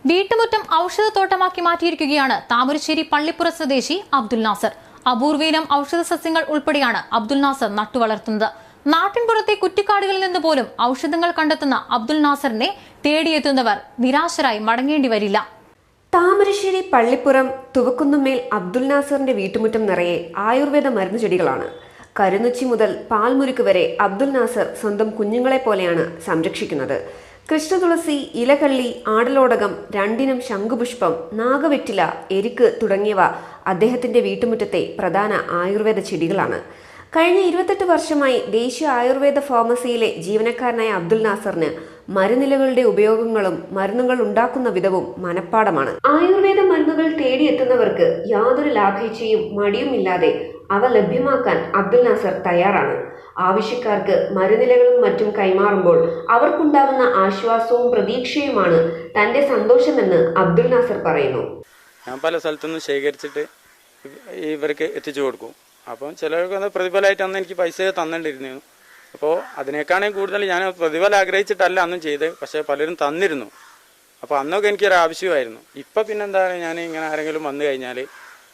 വീട്ടുമുറ്റം ഔഷധത്തോട്ടമാക്കി മാറ്റിയിരിക്കുകയാണ് താമരശ്ശേരി പള്ളിപ്പുറ സ്വദേശി അബ്ദുൽ നാസർ. അപൂർവയിനം ഔഷധ സസ്യങ്ങൾ ഉൾപ്പെടെയാണ് അബ്ദുൽ നാസർ നട്ടുവളർത്തുന്നത്. നാട്ടിൻപുറത്തെ കുറ്റിക്കാടുകളിൽ നിന്ന് പോലും ഔഷധങ്ങൾ കണ്ടെത്തുന്ന അബ്ദുൽ നാസറിനെ തേടിയെത്തുന്നവർ നിരാശരായി മടങ്ങേണ്ടി വരില്ല. താമരശ്ശേരി പള്ളിപ്പുറം തുവക്കുന്നമ്മേൽ അബ്ദുൽ നാസറിന്റെ വീട്ടുമുറ്റം നിറയെ ആയുർവേദ മരുന്ന് ചെടികളാണ്. കരുന്നുച്ചി മുതൽ പാൽമുരുക്ക് വരെ അബ്ദുൽ നാസർ സ്വന്തം കുഞ്ഞുങ്ങളെ പോലെയാണ് സംരക്ഷിക്കുന്നത്. കൃഷ്ണതുളസി, ഇലകള്ളി, ആടലോടകം, രണ്ടിനം ശംഖുപുഷ്പം, നാഗവെറ്റില, എരിക്ക് തുടങ്ങിയവ അദ്ദേഹത്തിന്റെ വീട്ടുമുറ്റത്തെ പ്രധാന ആയുർവേദ ചെടികളാണ്. കഴിഞ്ഞ 28 വർഷമായി ദേശീയ ആയുർവേദ ഫാർമസിയിലെ ജീവനക്കാരനായ അബ്ദുൽ നാസറിന് മരുന്നിലകളുടെ ഉപയോഗങ്ങളും മരുന്നുകൾ ഉണ്ടാക്കുന്ന വിധവും മനഃപ്പാടമാണ്. ആയുർവേദ മരുന്നുകൾ തേടിയെത്തുന്നവർക്ക് യാതൊരു ലാഭേച്ഛയും മടിയുമില്ലാതെ അവ ലഭ്യമാക്കാൻ അബ്ദുൽ നാസർ തയ്യാറാണ്. ആവശ്യക്കാർക്ക് മരുന്നിലകളും മറ്റും കൈമാറുമ്പോൾ അവർക്കുണ്ടാകുന്ന ആശ്വാസവും പ്രതീക്ഷയുമാണ് തന്റെ സന്തോഷമെന്ന് അബ്ദുൽ നാസർ പറയുന്നു. ഞാൻ പല സ്ഥലത്തുനിന്നും ശേഖരിച്ചിട്ട് ഇവർക്ക് എത്തിച്ചു കൊടുക്കും. അപ്പം ചിലർക്ക് പ്രതിഫലമായിട്ട് അന്ന് എനിക്ക് പൈസ തന്നിട്ടിരുന്നു. അപ്പോൾ അതിനേക്കാണെങ്കിൽ കൂടുതൽ ഞാൻ പ്രതിഫലം ആഗ്രഹിച്ചിട്ടല്ല അന്നും ചെയ്ത്, പക്ഷേ പലരും തന്നിരുന്നു. അപ്പോൾ അന്നൊക്കെ എനിക്കൊരു ആവശ്യമായിരുന്നു. ഇപ്പം പിന്നെന്താ, ഞാൻ ഇങ്ങനെ ആരെങ്കിലും വന്നു കഴിഞ്ഞാൽ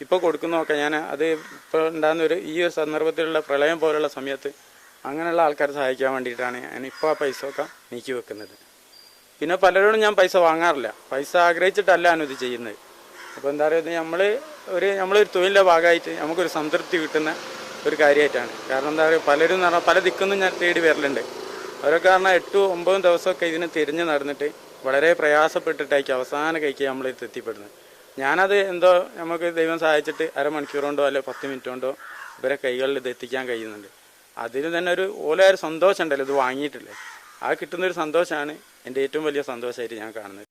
ഇപ്പോൾ കൊടുക്കുന്നതൊക്കെ ഞാൻ അത് ഇപ്പോൾ ഉണ്ടാകുന്ന ഈ ഒരു സന്ദർഭത്തിലുള്ള പ്രളയം പോലുള്ള സമയത്ത് അങ്ങനെയുള്ള ആൾക്കാരെ സഹായിക്കാൻ വേണ്ടിയിട്ടാണ് ഞാൻ ഇപ്പോൾ ആ പൈസ ഒക്കെ നീക്കി വെക്കുന്നത്. പിന്നെ പലരോടും ഞാൻ പൈസ വാങ്ങാറില്ല, പൈസ ആഗ്രഹിച്ചിട്ടല്ല ഞാനിത് ചെയ്യുന്നത്. അപ്പോൾ എന്താ പറയുക, നമ്മളൊരു തൊഴിലിൻ്റെ ഭാഗമായിട്ട് നമുക്കൊരു സംതൃപ്തി കിട്ടുന്ന ഒരു കാര്യമായിട്ടാണ്. കാരണം എന്താ പറയുക, പലരും എന്ന് പറഞ്ഞാൽ പല ദിക്കൊന്നും ഞാൻ തേടി വരലുണ്ട്. അവരൊക്കെ കാരണം 8-9 ദിവസമൊക്കെ ഇതിന് തിരിഞ്ഞ് നടന്നിട്ട് വളരെ പ്രയാസപ്പെട്ടിട്ടായിരിക്കും അവസാന കൈക്ക് നമ്മളിത് എത്തിപ്പെടുന്നത്. ഞാനത് എന്തോ നമുക്ക് ദൈവം സഹായിച്ചിട്ട് അരമണിക്കൂർ കൊണ്ടോ അല്ലെങ്കിൽ 10 മിനിറ്റ് കൊണ്ടോ ഇവരെ കൈകളിൽ ഇത് എത്തിക്കാൻ കഴിയുന്നുണ്ട്. അതിന് തന്നെ ഒരു സന്തോഷം ഉണ്ടല്ലോ, ഇത് വാങ്ങിയിട്ടില്ലേ, ആ കിട്ടുന്നൊരു സന്തോഷമാണ് എൻ്റെ ഏറ്റവും വലിയ സന്തോഷമായിട്ട് ഞാൻ കാണുന്നത്.